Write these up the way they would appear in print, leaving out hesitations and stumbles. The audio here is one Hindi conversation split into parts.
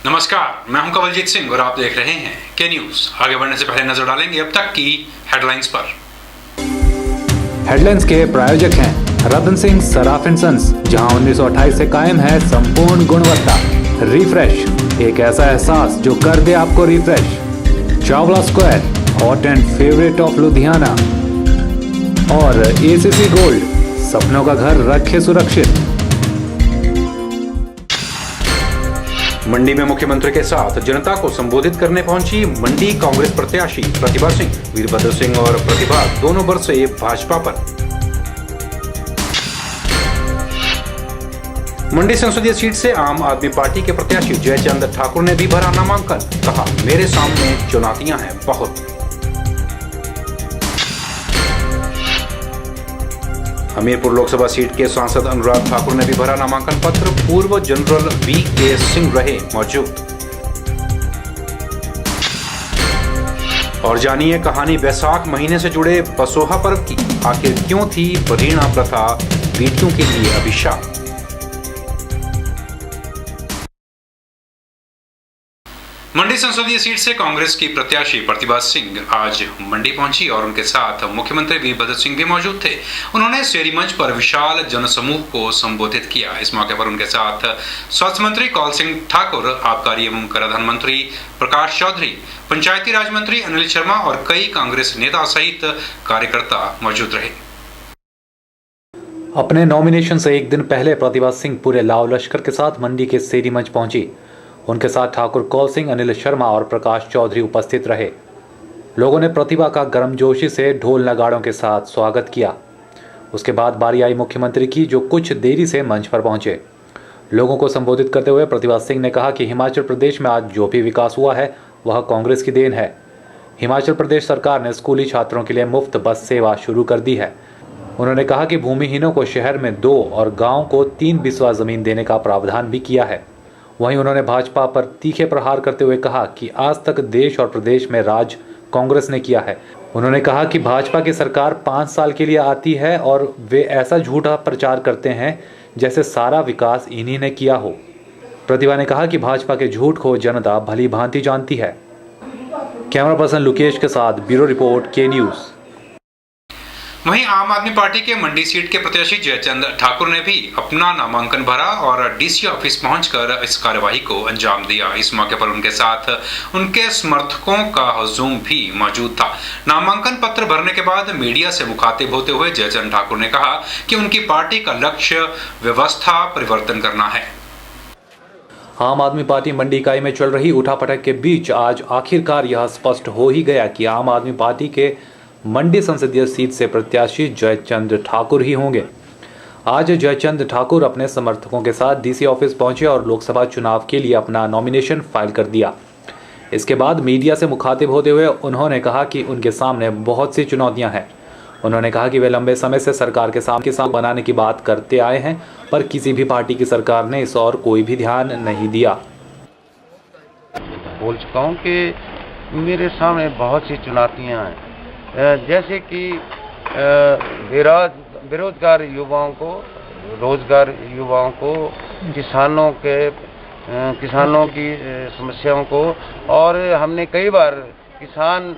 नमस्कार, मैं हूं कवलजीत सिंह और आप देख रहे हैं के न्यूज। आगे बढ़ने से पहले नजर डालेंगे अब तक की हेडलाइंस पर। हेडलाइंस के प्रायोजक हैं रतन सिंह सराफ एंड सन्स, जहां 1928 से कायम है संपूर्ण गुणवत्ता। रिफ्रेश, एक ऐसा एहसास जो कर दे आपको refresh. Chawla square, hot and favourite of Ludhiana. और एसीसी गोल्ड, सपनों का घर रखे सुरक्षित। मंडी में मुख्यमंत्री के साथ जनता को संबोधित करने पहुंची मंडी कांग्रेस प्रत्याशी प्रतिभा सिंह। वीरभद्र सिंह और प्रतिभा दोनों बरसे भाजपा पर। मंडी संसदीय सीट से आम आदमी पार्टी के प्रत्याशी जयचंद ठाकुर ने भी भरा नामांकन। कहा, मेरे सामने चुनौतियां हैं बहुत। हमीरपुर लोकसभा सीट के सांसद अनुराग ठाकुर ने भी भरा नामांकन पत्र। पूर्व जनरल वीके सिंह रहे मौजूद। और जानिए कहानी बैसाख महीने से जुड़े बसोहा पर्व की। आखिर क्यों थी बरीणा प्रथा बेटियों के लिए अभिशाप। मंडी संसदीय सीट से कांग्रेस की प्रत्याशी प्रतिभा सिंह आज मंडी पहुंची और उनके साथ मुख्यमंत्री वीरभद्र सिंह भी मौजूद थे। उन्होंने शेरी मंच पर विशाल जनसमूह को संबोधित किया। इस मौके पर उनके साथ स्वास्थ्य मंत्री कौल सिंह ठाकुर, आबकारी एवं कराधान मंत्री प्रकाश चौधरी, पंचायती राज मंत्री अनिल शर्मा और कई कांग्रेस नेता सहित कार्यकर्ता मौजूद रहे। अपने नॉमिनेशन से एक दिन पहले प्रतिभा सिंह पूरे लाव लश्कर के साथ मंडी के शेरी मंच पहुंची। उनके साथ ठाकुर कौल सिंह, अनिल शर्मा और प्रकाश चौधरी उपस्थित रहे। लोगों ने प्रतिभा का गर्मजोशी से ढोल नगाड़ों के साथ स्वागत किया। उसके बाद बारी आई मुख्यमंत्री की, जो कुछ देरी से मंच पर पहुंचे। लोगों को संबोधित करते हुए प्रतिभा सिंह ने कहा कि हिमाचल प्रदेश में आज जो भी विकास हुआ है वह कांग्रेस की देन है। हिमाचल प्रदेश सरकार ने स्कूली छात्रों के लिए मुफ्त बस सेवा शुरू कर दी है। उन्होंने कहा कि भूमिहीनों को शहर में 2 और गाँव को 3 बिस्वा जमीन देने का प्रावधान भी किया है। वहीं उन्होंने भाजपा पर तीखे प्रहार करते हुए कहा कि आज तक देश और प्रदेश में राज कांग्रेस ने किया है। उन्होंने कहा कि भाजपा की सरकार 5 साल के लिए आती है और वे ऐसा झूठा प्रचार करते हैं जैसे सारा विकास इन्हीं ने किया हो। प्रतिभा ने कहा कि भाजपा के झूठ को जनता भली भांति जानती है। कैमरा पर्सन लुकेश के साथ ब्यूरो रिपोर्ट, के न्यूज। वहीं आम आदमी पार्टी के मंडी सीट के प्रत्याशी जयचंद ठाकुर ने भी अपना नामांकन भरा और डीसी ऑफिस पहुंचकर इस कार्यवाही को अंजाम दिया। इस मौके पर उनके साथ उनके समर्थकों का हुजूम भी मौजूद था। नामांकन पत्र भरने के बाद मीडिया से मुखातिब होते हुए जयचंद ठाकुर ने कहा कि उनकी पार्टी का लक्ष्य व्यवस्था परिवर्तन करना है। आम आदमी पार्टी मंडी इकाई में चल रही उठापटक के बीच आज आखिरकार यह स्पष्ट हो ही गया कि आम आदमी पार्टी के मंडी संसदीय सीट से प्रत्याशी जयचंद ठाकुर ही होंगे। आज जयचंद ठाकुर अपने समर्थकों के साथ डीसी ऑफिस पहुंचे और लोकसभा चुनाव के लिए अपना नॉमिनेशन फाइल कर दिया। इसके बाद मीडिया से मुखातिब होते हुए उन्होंने कहा कि उनके सामने बहुत सी चुनौतियां हैं। उन्होंने कहा कि वे लंबे समय से सरकार के सामने बनाने की बात करते आए हैं, पर किसी भी पार्टी की सरकार ने इस और कोई भी ध्यान नहीं दिया। बोल चुका हूँ कि मेरे सामने बहुत सी चुनौतियाँ हैं, जैसे कि बेरोजगार युवाओं को रोजगार, युवाओं को, किसानों की समस्याओं को। और हमने कई बार किसान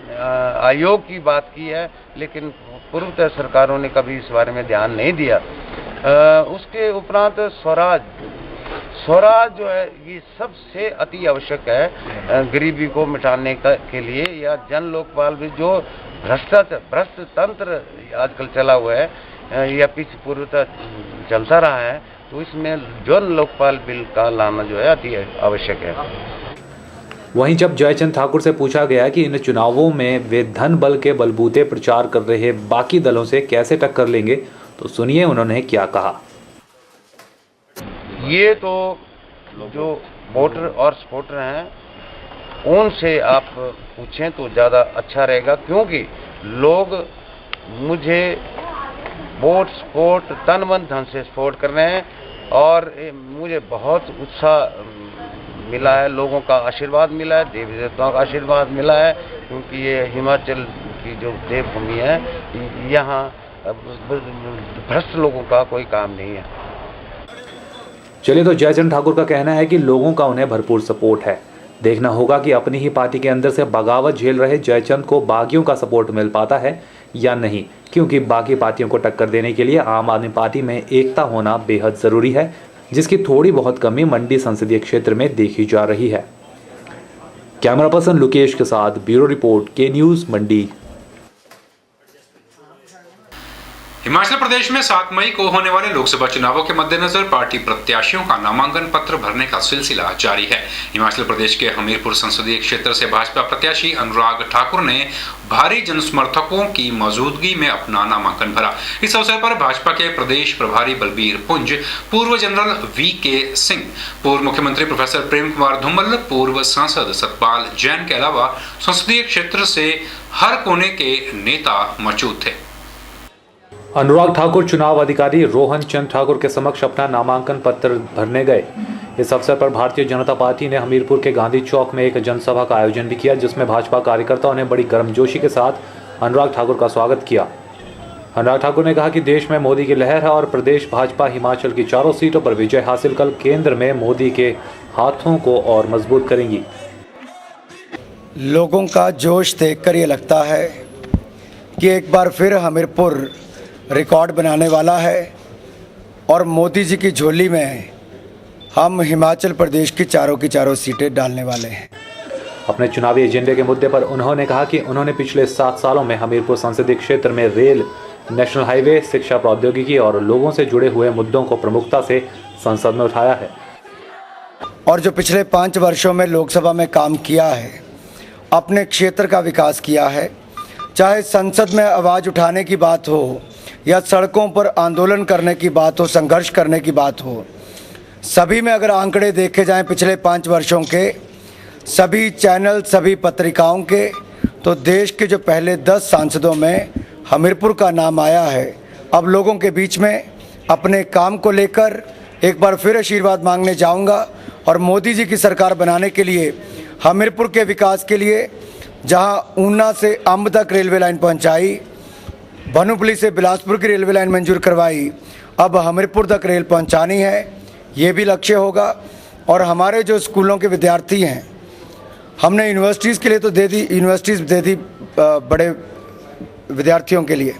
आयोग की बात की है, लेकिन पूर्वोत्तर सरकारों ने कभी इस बारे में ध्यान नहीं दिया। उसके उपरांत स्वराज जो है, ये सबसे अति आवश्यक है गरीबी को मिटाने के लिए। या जन लोकपाल भी जो भ्रष्ट तंत्र आजकल चला हुआ है या पीछे पूर्वतः चलता रहा है, तो इसमें जन लोकपाल बिल का लाना जो है अति आवश्यक है। वहीं जब जयचंद ठाकुर से पूछा गया कि इन चुनावों में वे धन बल के बलबूते प्रचार कर रहे बाकी दलों से कैसे टक्कर लेंगे, तो सुनिए उन्होंने क्या कहा। ये तो जो वोटर और सपोर्टर हैं उनसे आप पूछें तो ज़्यादा अच्छा रहेगा, क्योंकि लोग मुझे वोट सपोर्ट तन मन धन से सपोर्ट कर रहे हैं और मुझे बहुत उत्साह मिला है, लोगों का आशीर्वाद मिला है, देवी देवताओं का आशीर्वाद मिला है, क्योंकि ये हिमाचल की जो देवभूमि है, यहाँ भ्रष्ट लोगों का कोई काम नहीं है। चलिए, तो जयचंद ठाकुर का कहना है कि लोगों का उन्हें भरपूर सपोर्ट है। देखना होगा कि अपनी ही पार्टी के अंदर से बगावत झेल रहे जयचंद को बागियों का सपोर्ट मिल पाता है या नहीं, क्योंकि बाकी पार्टियों को टक्कर देने के लिए आम आदमी पार्टी में एकता होना बेहद ज़रूरी है, जिसकी थोड़ी बहुत कमी मंडी संसदीय क्षेत्र में देखी जा रही है। कैमरा पर्सन लोकेश के साथ ब्यूरो रिपोर्ट, के न्यूज़, मंडी। हिमाचल प्रदेश में 7 मई को होने वाले लोकसभा चुनावों के मद्देनजर पार्टी प्रत्याशियों का नामांकन पत्र भरने का सिलसिला जारी है। हिमाचल प्रदेश के हमीरपुर संसदीय क्षेत्र से भाजपा प्रत्याशी अनुराग ठाकुर ने भारी जनसमर्थकों की मौजूदगी में अपना नामांकन भरा। इस अवसर पर भाजपा के प्रदेश प्रभारी बलबीर पुंज, पूर्व जनरल VK सिंह, पूर्व मुख्यमंत्री प्रोफेसर प्रेम कुमार धूमल, पूर्व सांसद सतपाल जैन के अलावा संसदीय क्षेत्र से हर कोने के नेता मौजूद थे। अनुराग ठाकुर चुनाव अधिकारी रोहन चंद ठाकुर के समक्ष अपना नामांकन पत्र भरने गए। इस अवसर पर भारतीय जनता पार्टी ने हमीरपुर के गांधी चौक में एक जनसभा का आयोजन भी किया, जिसमें भाजपा कार्यकर्ताओं ने बड़ी गर्मजोशी के साथ अनुराग ठाकुर का स्वागत किया। अनुराग ठाकुर ने कहा कि देश में मोदी की लहर है और प्रदेश भाजपा हिमाचल की 4 सीटों पर विजय हासिल कर केंद्र में मोदी के हाथों को और मजबूत करेंगी। लोगों का जोश देखकर ये लगता है कि एक बार फिर हमीरपुर रिकॉर्ड बनाने वाला है और मोदी जी की झोली में हम हिमाचल प्रदेश की चारों सीटें डालने वाले हैं। अपने चुनावी एजेंडे के मुद्दे पर उन्होंने कहा कि उन्होंने पिछले 7 सालों में हमीरपुर संसदीय क्षेत्र में रेल, नेशनल हाईवे, शिक्षा, प्रौद्योगिकी और लोगों से जुड़े हुए मुद्दों को प्रमुखता से संसद में उठाया है। और जो पिछले 5 वर्षों में लोकसभा में काम किया है, अपने क्षेत्र का विकास किया है, चाहे संसद में आवाज़ उठाने की बात हो या सड़कों पर आंदोलन करने की बात हो, संघर्ष करने की बात हो, सभी में अगर आंकड़े देखे जाएं पिछले 5 वर्षों के, सभी चैनल, सभी पत्रिकाओं के, तो देश के जो पहले 10 सांसदों में हमीरपुर का नाम आया है। अब लोगों के बीच में अपने काम को लेकर एक बार फिर आशीर्वाद मांगने जाऊंगा और मोदी जी की सरकार बनाने के लिए, हमीरपुर के विकास के लिए, जहां ऊना से अंब तक रेलवे लाइन पहुंचाई, भानुपल्ली से बिलासपुर की रेलवे लाइन मंजूर करवाई, अब हमीरपुर तक रेल पहुंचानी है, ये भी लक्ष्य होगा। और हमारे जो स्कूलों के विद्यार्थी हैं, हमने यूनिवर्सिटीज़ के लिए तो यूनिवर्सिटीज़ दे दी बड़े विद्यार्थियों के लिए,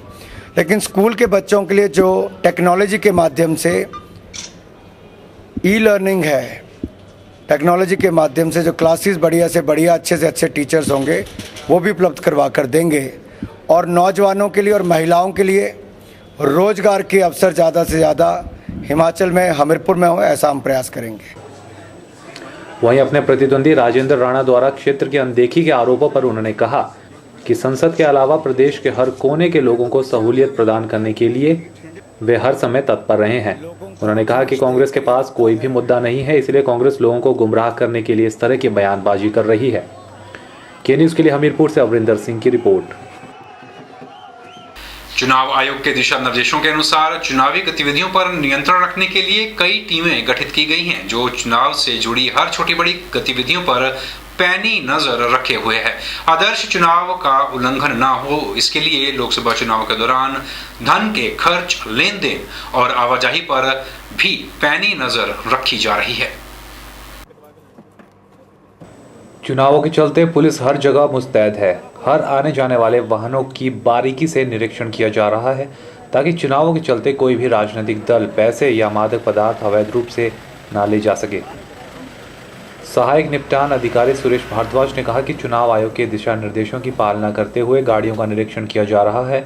लेकिन स्कूल के बच्चों के लिए जो टेक्नोलॉजी के माध्यम से ई-लर्निंग है, टेक्नोलॉजी के माध्यम से जो क्लासेस बढ़िया से बढ़िया, अच्छे से अच्छे टीचर्स होंगे, वो भी उपलब्ध करवा कर देंगे। और नौजवानों के लिए और महिलाओं के लिए रोजगार के अवसर ज़्यादा से ज़्यादा हिमाचल में, हमीरपुर में हो, ऐसा हम प्रयास करेंगे। वहीं अपने प्रतिद्वंदी राजेंद्र राणा द्वारा क्षेत्र की अनदेखी के आरोपों पर उन्होंने कहा कि संसद के अलावा प्रदेश के हर कोने के लोगों को सहूलियत प्रदान करने के लिए वे हर समय तत्पर रहे हैं। उन्होंने कहा कि कांग्रेस के पास कोई भी मुद्दा नहीं है, इसलिए कांग्रेस लोगों को गुमराह करने के लिए इस तरह की बयानबाजी कर रही है। के न्यूज़ के लिए हमीरपुर से अवरिंदर सिंह की रिपोर्ट। चुनाव आयोग के दिशा निर्देशों के अनुसार चुनावी गतिविधियों पर नियंत्रण रखने के लिए कई टीमें गठित की गई हैं, जो चुनाव से जुड़ी हर छोटी बड़ी गतिविधियों पर पैनी नजर रखे हुए है। आदर्श चुनाव का उल्लंघन न हो, इसके लिए लोकसभा चुनाव के दौरान धन के खर्च, लेन देन और आवाजाही पर भी पैनी नजर रखी जा रही है। चुनावों के चलते पुलिस हर जगह मुस्तैद है। हर आने जाने वाले वाहनों की बारीकी से निरीक्षण किया जा रहा है, ताकि चुनावों के चलते कोई भी राजनीतिक दल पैसे या मादक पदार्थ अवैध रूप से न ले जा सके। सहायक निपटान अधिकारी सुरेश भारद्वाज ने कहा कि चुनाव आयोग के दिशा निर्देशों की पालना करते हुए गाड़ियों का निरीक्षण किया जा रहा है।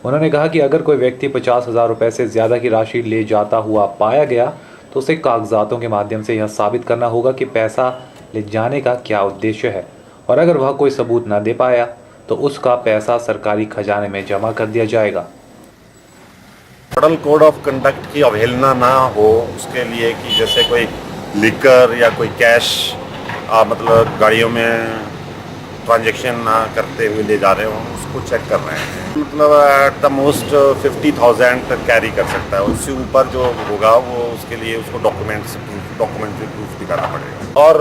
उन्होंने कहा कि अगर कोई व्यक्ति 50,000 रुपये से ज़्यादा की राशि ले जाता हुआ पाया गया तो उसे कागजातों के माध्यम से यह साबित करना होगा कि पैसा ले जाने का क्या उद्देश्य है, और अगर वह कोई सबूत न दे पाया तो उसका पैसा सरकारी खजाने में जमा कर दिया जाएगा। मॉडल कोड ऑफ कंडक्ट की अवहेलना ना हो, उसके लिए कि जैसे कोई लिकर या कोई कैश मतलब गाड़ियों में ट्रांजैक्शन ना करते हुए ले जा रहे हो, उसको चेक कर रहे हैं। मतलब एट द मोस्ट 50,000 कैरी कर सकता है, उससे ऊपर जो होगा वो उसके लिए उसको डॉक्यूमेंट्री प्रूफ दिखाना पड़ेगा। और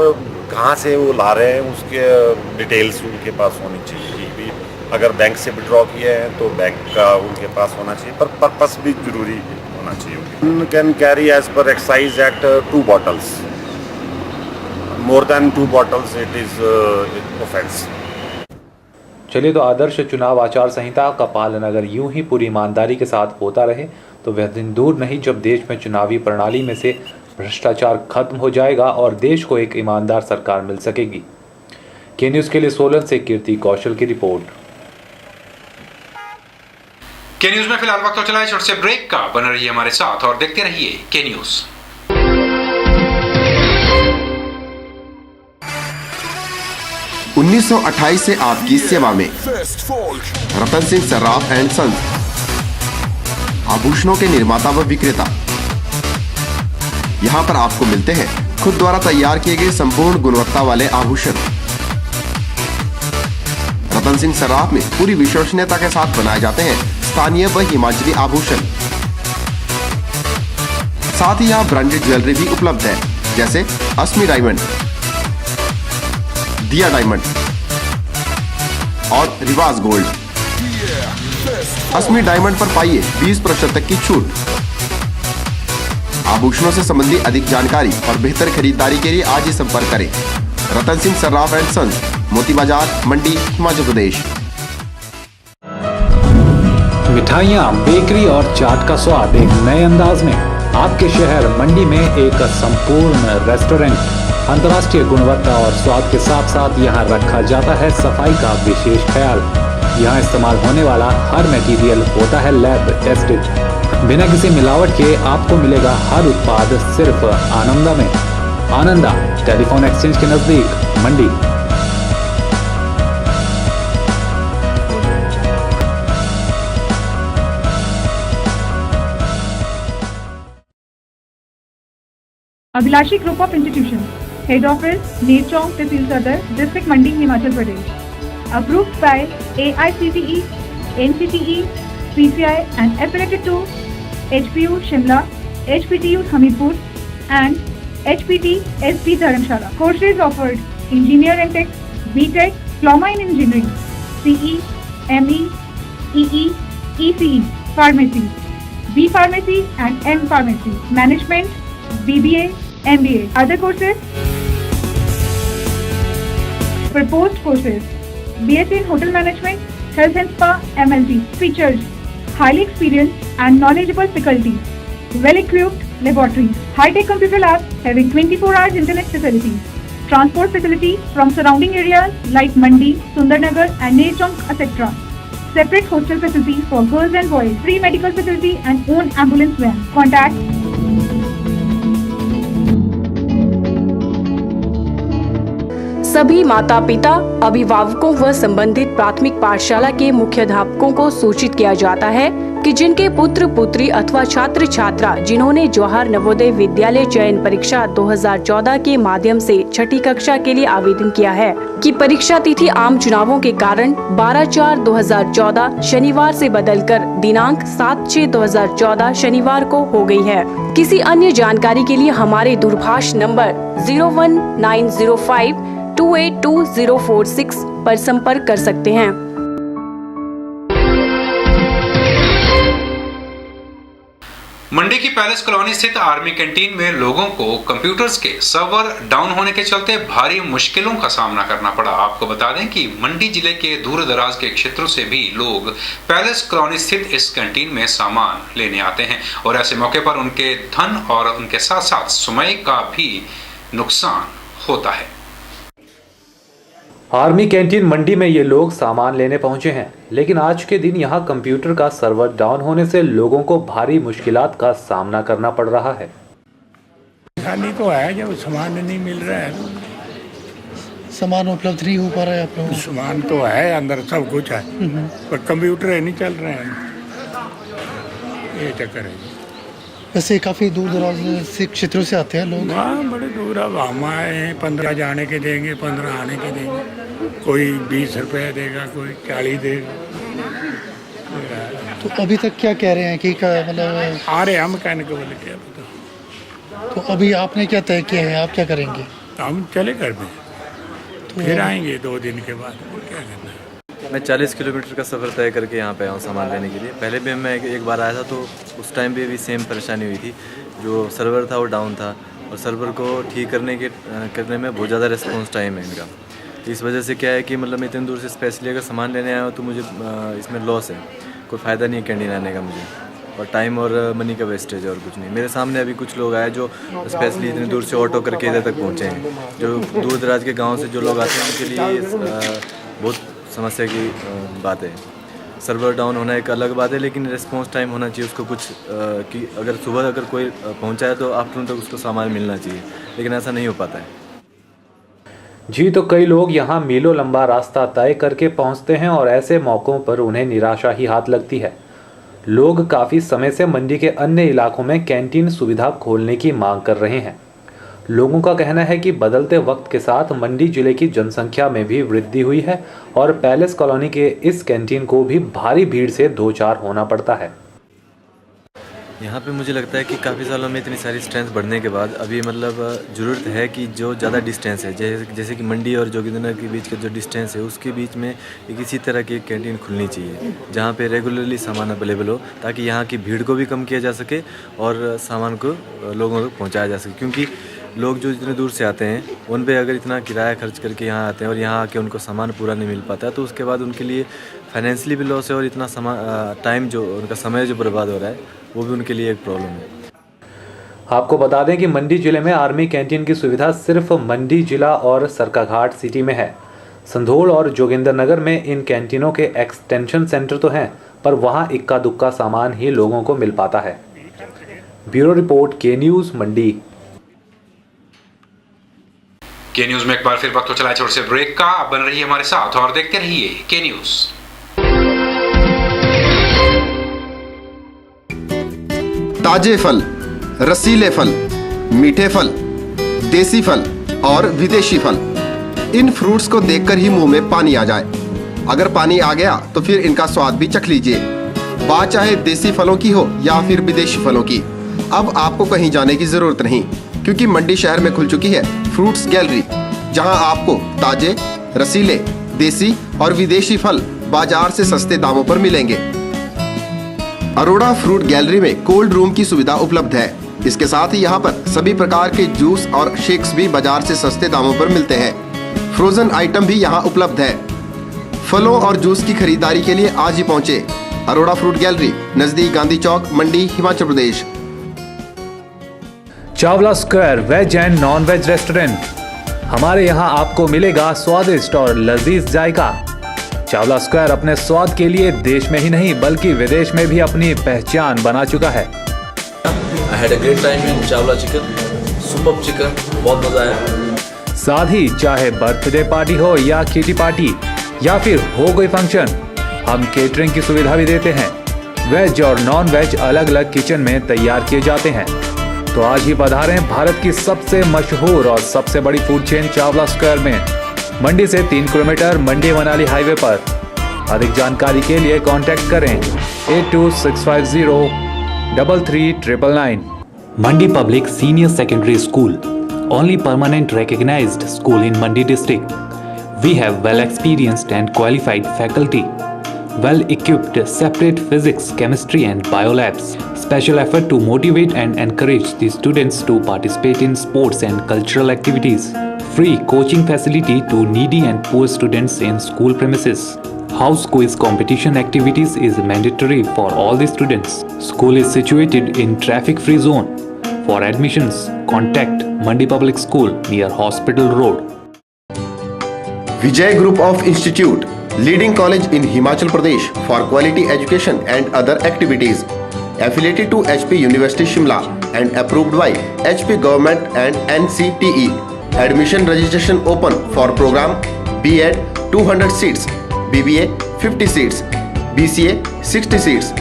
कहाँ से वो ला रहे हैं उसके डिटेल्स उनके पास होनी चाहिए कि अगर बैंक से विड्रॉ किए हैं तो बैंक का उनके पास होना चाहिए, पर पर्पस भी जरूरी होना चाहिए। Can carry as per excise act 2 bottles, more than 2 bottles it is offense. चलिए, तो आदर्श चुनाव आचार संहिता का पालन अगर यूं ही पूरी ईमानदारी के साथ होता रहे तो वह दिन दूर नहीं जब देश में चुनावी प्रणाली में से भ्रष्टाचार खत्म हो जाएगा और देश को एक ईमानदार सरकार मिल सकेगी। के न्यूज़ के लिए सोलन से कीर्ति कौशल की रिपोर्ट। के न्यूज में फिलहाल वक्त तो चला है छोटे से ब्रेक का। बने रहिए हमारे साथ और देखते रहिए के न्यूज। उन्नीस 1928 से आपकी सेवा में रतन सिंह सर्राफ एंड सन्स, आभूषणों के निर्माता व विक्रेता। यहाँ पर आपको मिलते हैं खुद द्वारा तैयार किए गए संपूर्ण गुणवत्ता वाले आभूषण। रतन सिंह सर्राफ में पूरी विश्वसनीयता के साथ बनाए जाते हैं स्थानीय व हिमाचली आभूषण। साथ ही यहाँ ब्रांडेड ज्वेलरी भी उपलब्ध है, जैसे अस्मी डायमंड, दिया डायमंड और रिवाज गोल्ड। अस्मी डायमंड पर पाइए 20% तक की छूट। आभूषणों से संबंधी अधिक जानकारी और बेहतर खरीदारी के लिए आज ही संपर्क करें। रतन सिंह सर्राफ एंड सन्स, मोती बाजार, मंडी, हिमाचल प्रदेश। मिठाइयाँ, बेकरी और चाट का स्वाद एक नए अंदाज में आपके शहर मंडी में एक संपूर्ण रेस्टोरेंट। अंतर्राष्ट्रीय गुणवत्ता और स्वाद के साथ साथ यहाँ रखा जाता है सफाई का विशेष ख्याल। यहाँ इस्तेमाल होने वाला हर मटेरियल होता है लैब टेस्टेड। बिना किसी मिलावट के आपको मिलेगा हर उत्पाद सिर्फ आनंदा में। आनंदा टेलीफोन एक्सचेंज के नजदीक, Mandi. Abhilashi group of institution, head office Nerchowk, tehsil Sadar, district Mandi, Himachal Pradesh. Approved by AICTE, NCTE, PCI and affiliated to HPU Shimla, HPTU Hamirpur and HPT SP Dharamshala. Courses offered: Engineering Tech, BTech, Diploma in Engineering, CE, ME, EE, ECE, Pharmacy, B Pharmacy and M Pharmacy, Management, BBA, MBA. Other courses: proposed courses: BSc in Hotel Management, Health and Spa, MLT. Features: highly experienced and knowledgeable faculty, well-equipped laboratories, high-tech computer labs having 24 hours internet facilities, transport facility from surrounding areas like Mandi, Sundarnagar and Neerchonk, etc. Separate hostel facility for girls and boys, free medical facility and own ambulance van. Contact सभी माता पिता, अभिभावकों व संबंधित प्राथमिक पाठशाला के मुख्याध्यापकों को सूचित किया जाता है कि जिनके पुत्र पुत्री अथवा छात्र छात्रा जिन्होंने जवाहर नवोदय विद्यालय चयन परीक्षा 2014 के माध्यम से छठी कक्षा के लिए आवेदन किया है कि परीक्षा तिथि आम चुनावों के कारण 12/4/2014 शनिवार से बदलकर दिनांक 7/6/2014 शनिवार को हो गई है। किसी अन्य जानकारी के लिए हमारे दूरभाष नंबर 01905282046 पर संपर्क कर सकते हैं। मंडी की पैलेस कॉलोनी स्थित आर्मी कैंटीन में लोगों को कंप्यूटर्स के सर्वर डाउन होने के चलते भारी मुश्किलों का सामना करना पड़ा। आपको बता दें कि मंडी जिले के दूर दराज के क्षेत्रों से भी लोग पैलेस कॉलोनी स्थित इस कैंटीन में सामान लेने आते हैं और ऐसे मौके पर उनके धन और उनके साथ साथ समय का भी नुकसान होता है। आर्मी कैंटीन मंडी में ये लोग सामान लेने पहुंचे हैं, लेकिन आज के दिन यहां कंप्यूटर का सर्वर डाउन होने से लोगों को भारी मुश्किलात का सामना करना पड़ रहा है। परेशानी तो है, जब सामान नहीं मिल रहा है, सामान उपलब्ध नहीं हो पा रहा है आप लोगों को। सामान तो है अंदर सब कुछ है पर कंप्यूटर नहीं चल रहे हैं, ये चक्कर है। वैसे काफ़ी दूर दराज से क्षेत्रों से आते हैं लोग। हाँ, बड़े दूर। अब हम आए हैं, 15 जाने के देंगे, 15 आने के देंगे, कोई 20 रुपये देगा, कोई 40 देगा। तो अभी तक क्या कह रहे हैं कि मतलब आ रहे हम कहने को बोले क्या पता। तो अभी आपने क्या तय किया है, आप क्या करेंगे? हम चले घर में, तो फिर आएंगे 2 दिन के बाद। क्या करना है? मैं 40 किलोमीटर का सफ़र तय करके यहाँ पे आया हूँ सामान लेने के लिए। पहले भी मैं एक बार आया था तो उस टाइम पे भी सेम परेशानी हुई थी। जो सर्वर था वो डाउन था और सर्वर को ठीक करने में बहुत ज़्यादा रिस्पॉन्स टाइम है इनका। तो इस वजह से क्या है कि मतलब मैं इतनी दूर से स्पेशली अगर सामान लेने आया हूँ तो मुझे इसमें लॉस है, कोई फ़ायदा नहीं है कैंटीन आने का मुझे, और टाइम और मनी का वेस्टेज है और कुछ नहीं। मेरे सामने अभी कुछ लोग आए जो स्पेशली इतनी दूर से ऑटो करके इधर तक पहुँचे हैं। जो दूर दराज के गांव से जो लोग आते हैं उनके लिए बहुत समस्या की बात है। सर्वर डाउन होना एक अलग बात है, लेकिन रिस्पॉन्स टाइम होना चाहिए उसको कुछ कि अगर सुबह अगर कोई पहुँचा है तो आफ्टरनून तक उसको सामान मिलना चाहिए, लेकिन ऐसा नहीं हो पाता है। जी, तो कई लोग यहाँ मीलों लंबा रास्ता तय करके पहुँचते हैं और ऐसे मौक़ों पर उन्हें निराशा ही हाथ लगती है। लोग काफ़ी समय से मंडी के अन्य इलाकों में कैंटीन सुविधा खोलने की मांग कर रहे हैं। लोगों का कहना है कि बदलते वक्त के साथ मंडी जिले की जनसंख्या में भी वृद्धि हुई है और पैलेस कॉलोनी के इस कैंटीन को भी भारी भीड़ से दो चार होना पड़ता है। यहाँ पे मुझे लगता है कि काफ़ी सालों में इतनी सारी स्ट्रेंथ बढ़ने के बाद अभी मतलब ज़रूरत है कि जो ज़्यादा डिस्टेंस है, जैसे कि मंडी और जोगिंद्रनगर के बीच का जो डिस्टेंस है उसके बीच में एक इसी तरह की कैंटीन खुलनी चाहिए जहाँ पे रेगुलरली सामान अवेलेबल हो, ताकि यहाँ की भीड़ को भी कम किया जा सके और सामान को लोगों तक पहुँचाया जा सके। क्योंकि लोग जो इतने दूर से आते हैं उन पे अगर इतना किराया खर्च करके यहाँ आते हैं और यहाँ आके उनको सामान पूरा नहीं मिल पाता तो उसके बाद उनके लिए फाइनेंशियली भी लॉस है और इतना टाइम जो उनका समय जो बर्बाद हो रहा है वो भी उनके लिए एक प्रॉब्लम है। आपको बता दें कि मंडी जिले में आर्मी कैंटीन की सुविधा सिर्फ मंडी जिला और सरकाघाट सिटी में है। संधोल और जोगिंद्रनगर में इन कैंटीनों के एक्सटेंशन सेंटर तो हैं, पर वहाँ इक्का दुक्का सामान ही लोगों को मिल पाता है। ब्यूरो रिपोर्ट, के न्यूज़, मंडी। के न्यूज़ में एक बार फिर वक्त हो चला है छोटे से ब्रेक का। आप बन रही है हमारे साथ और देखते रहिए के न्यूज़। ताजे फल, रसीले फल, मीठे फल, देसी फल और विदेशी फल, इन फ्रूट्स को देखकर ही मुंह में पानी आ जाए। अगर पानी आ गया तो फिर इनका स्वाद भी चख लीजिए। बात चाहे देसी फलों की हो या फिर विदेशी फलों की, अब आपको कहीं जाने की जरूरत नहीं, क्योंकि मंडी शहर में खुल चुकी है फ्रूट्स गैलरी, जहां आपको ताजे, रसीले, देसी और विदेशी फल बाजार से सस्ते दामों पर मिलेंगे। अरोड़ा फ्रूट गैलरी में कोल्ड रूम की सुविधा उपलब्ध है। इसके साथ ही यहाँ पर सभी प्रकार के जूस और शेक्स भी बाजार से सस्ते दामों पर मिलते हैं। फ्रोजन आइटम भी यहाँ उपलब्ध है। फलों और जूस की खरीदारी के लिए आज ही पहुँचे अरोड़ा फ्रूट गैलरी, नजदीक Gandhi Chowk, Mandi, Himachal Pradesh. Chawla square veg and non veg restaurant. हमारे यहाँ आपको मिलेगा स्वादिष्ट और लजीज जायका। चावला स्क्वायर अपने स्वाद के लिए देश में ही नहीं बल्कि विदेश में भी अपनी पहचान बना चुका है। I had a great time in Chawla chicken, super chicken, बहुत मजा आया। साथ ही चाहे बर्थडे पार्टी हो या किटी पार्टी या फिर हो कोई फंक्शन, हम केटरिंग की सुविधा भी देते हैं। वेज और नॉन वेज अलग अलग किचन में तैयार किए जाते हैं। तो आज ही पधारें भारत की सबसे मशहूर और सबसे बड़ी फूड चेन चावला स्क्वायर में, मंडी से 3 किलोमीटर, मंडी मनाली हाईवे पर। अधिक जानकारी के लिए कांटेक्ट करें 8265033999। Mandi Public Senior Secondary School, only permanent recognized school in Mandi district. We have well experienced and qualified faculty, well equipped separate physics, chemistry and bio labs. Special effort to motivate and encourage the students to participate in sports and cultural activities. Free coaching facility to needy and poor students in school premises. House quiz competition activities is mandatory for all the students. School is situated in traffic-free zone. For admissions, contact Mandi Public School near Hospital Road. Vijay Group of Institute, leading college in Himachal Pradesh for quality education and other activities. Affiliated to HP University Shimla and approved by HP Government and NCTE. Admission registration open for program B.Ed 200 seats, BBA 50 seats, BCA 60 seats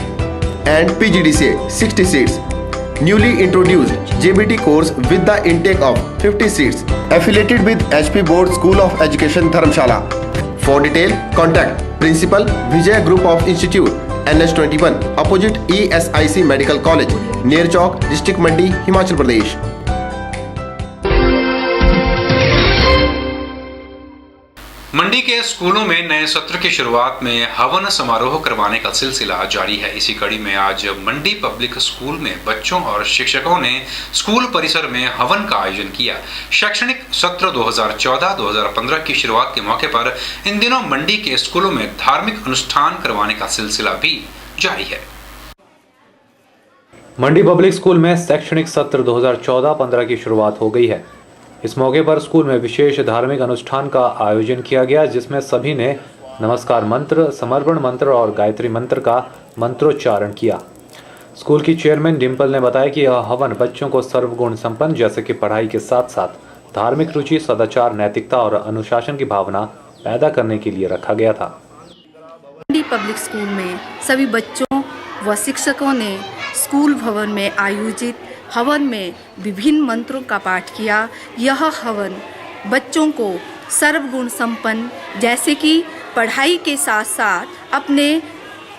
and PGDCA 60 seats. Newly introduced JBT course with the intake of 50 seats. Affiliated with HP Board School of Education Dharamshala. For detail, contact Principal Vijay Group of Institute, NH21, opposite ESIC Medical College, near Chowk, District Mandi, Himachal Pradesh. मंडी के स्कूलों में नए सत्र की शुरुआत में हवन समारोह करवाने का सिलसिला जारी है। इसी कड़ी में आज मंडी पब्लिक स्कूल में बच्चों और शिक्षकों ने स्कूल परिसर में हवन का आयोजन किया। शैक्षणिक सत्र 2014-2015 की शुरुआत के मौके पर इन दिनों मंडी के स्कूलों में धार्मिक अनुष्ठान करवाने का सिलसिला भी जारी है। मंडी पब्लिक स्कूल में शैक्षणिक सत्र 2014-15 की शुरुआत हो गई है। इस मौके पर स्कूल में विशेष धार्मिक अनुष्ठान का आयोजन किया गया, जिसमें सभी ने नमस्कार मंत्र, समर्पण मंत्र और गायत्री मंत्र का मंत्रोच्चारण किया। स्कूल की चेयरमैन डिम्पल ने बताया कि यह हवन बच्चों को सर्वगुण संपन्न जैसे कि पढ़ाई के साथ साथ धार्मिक रुचि, सदाचार, नैतिकता और अनुशासन की भावना पैदा करने के लिए रखा गया था। मंडी पब्लिक स्कूल में सभी बच्चों व शिक्षकों ने स्कूल भवन में आयोजित हवन में विभिन्न मंत्रों का पाठ किया। यह हवन बच्चों को सर्वगुण संपन्न जैसे कि पढ़ाई के साथ साथ अपने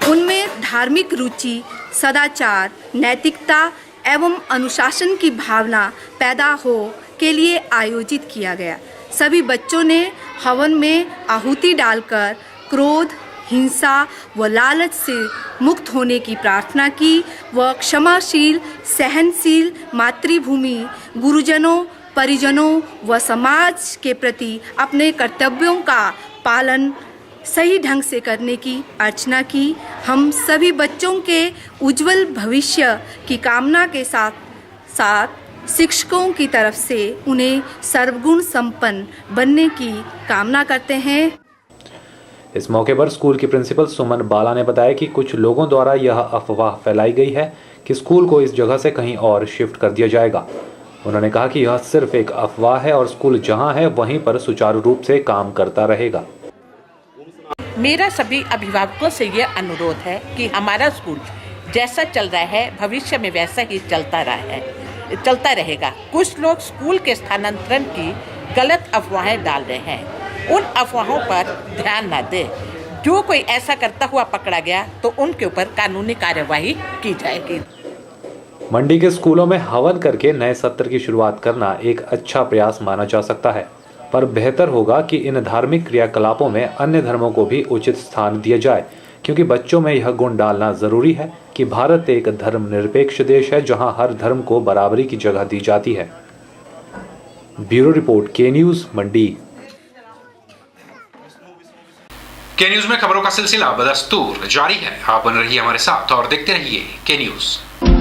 उनमें धार्मिक रुचि, सदाचार, नैतिकता एवं अनुशासन की भावना पैदा हो के लिए आयोजित किया गया। सभी बच्चों ने हवन में आहुति डालकर क्रोध, हिंसा व लालच से मुक्त होने की प्रार्थना की व क्षमाशील, सहनशील, मातृभूमि, गुरुजनों, परिजनों व समाज के प्रति अपने कर्तव्यों का पालन सही ढंग से करने की अर्चना की। हम सभी बच्चों के उज्जवल भविष्य की कामना के साथ साथ शिक्षकों की तरफ से उन्हें सर्वगुण संपन्न बनने की कामना करते हैं। इस मौके पर स्कूल की प्रिंसिपल सुमन बाला ने बताया कि कुछ लोगों द्वारा यह अफवाह फैलाई गई है कि स्कूल को इस जगह से कहीं और शिफ्ट कर दिया जाएगा। उन्होंने कहा कि यह सिर्फ एक अफवाह है और स्कूल जहां है वहीं पर सुचारू रूप से काम करता रहेगा। मेरा सभी अभिभावकों से यह अनुरोध है कि हमारा स्कूल जैसा चल रहा है भविष्य में वैसा ही चलता रहेगा। कुछ लोग स्कूल के स्थानांतरण की गलत अफवाहें डाल रहे हैं, उन अफवाहों पर ध्यान न दें। जो कोई ऐसा करता हुआ पकड़ा गया तो उनके ऊपर कानूनी कार्यवाही की जाएगी। मंडी के स्कूलों में हवन करके नए सत्र की शुरुआत करना एक अच्छा प्रयास माना जा सकता है, पर बेहतर होगा कि इन धार्मिक क्रियाकलापों में अन्य धर्मों को भी उचित स्थान दिया जाए, क्योंकि बच्चों में यह गुण डालना जरूरी है कि भारत एक धर्मनिरपेक्ष देश है जहां हर धर्म को बराबरी की जगह दी जाती है। ब्यूरो रिपोर्ट, के न्यूज, मंडी। के न्यूज में खबरों का सिलसिला बदस्तूर जारी है। आप बन रहिए हमारे साथ और देखते रहिए के न्यूज।